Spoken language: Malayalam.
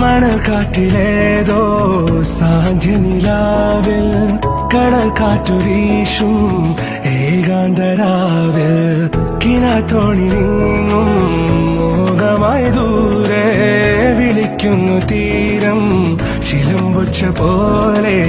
മണൽക്കാറ്റിലേതോ സാന്ധ്യനിലാവിൽ കടൽ കാറ്റു വീശും ഏകാന്തരാവിൽ കിനാത്തോണി നീങ്ങും മോഹമായി ദൂരെ വിളിക്കുന്നു തീരം ചിലമ്പൊച്ച പോലെ